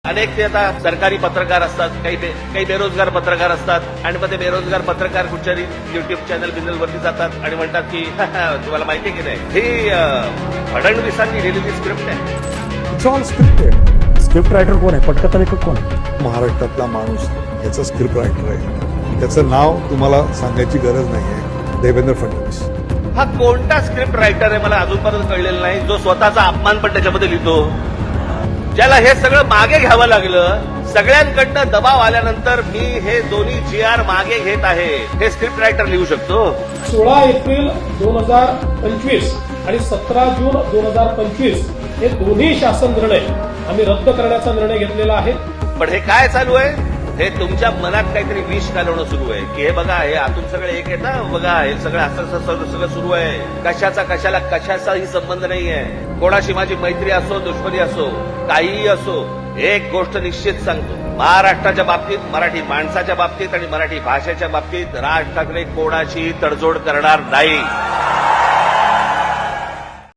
अनेक ते आता सरकारी पत्रकार असतात, काही बेरोजगार पत्रकार असतात आणि मग ते बेरोजगार पत्रकार कुठच्याही युट्यूब चॅनल वरती जातात आणि म्हणतात की तुम्हाला माहिती आहे की नाही ही फडणवीसांनी लिहिलेली स्क्रिप्ट आहे. It's all scripted. Script writer कोण आहे? पटकथा लेखक कोण आहे? महाराष्ट्रातला माणूस याचा स्क्रिप्ट रायटर आहे. त्याचं नाव तुम्हाला सांगायची गरज नाहीये. देवेंद्र फडणवीस हा कोणता स्क्रिप्ट रायटर आहे मला अजूनपर्यंत कळलेला नाही, जो स्वतःचा अपमान पण त्याच्यामध्ये लिहितो, ज्याला हे सगळं मागे घ्यावं लागलं. सगळ्यांकडनं दबाव आल्यानंतर मी हे दोन्ही GR मागे घेत आहे, हे स्क्रिप्ट रायटर लिहू शकतो. 16 एप्रिल 2025 आणि 17 जून 2025 हे दोन्ही शासन निर्णय आम्ही रद्द करण्याचा निर्णय घेतलेला आहे. पण हे काय चालू आहे? हे तुमच्या मनात काहीतरी विष घालवणं सुरू आहे की हे बघा, हे आतून सगळे एक आहे ना, बघा हे सगळं असं सगळं सुरू आहे. कशाचाही संबंध नाहीये. कोणाशी माझी मैत्री असो, दुश्मनी असो, काहीही असो, एक गोष्ट निश्चित सांगतो, महाराष्ट्राच्या बाबतीत, मराठी माणसाच्या बाबतीत आणि मराठी भाषेच्या बाबतीत राज ठाकरे कोणाची तडजोड करणार नाही.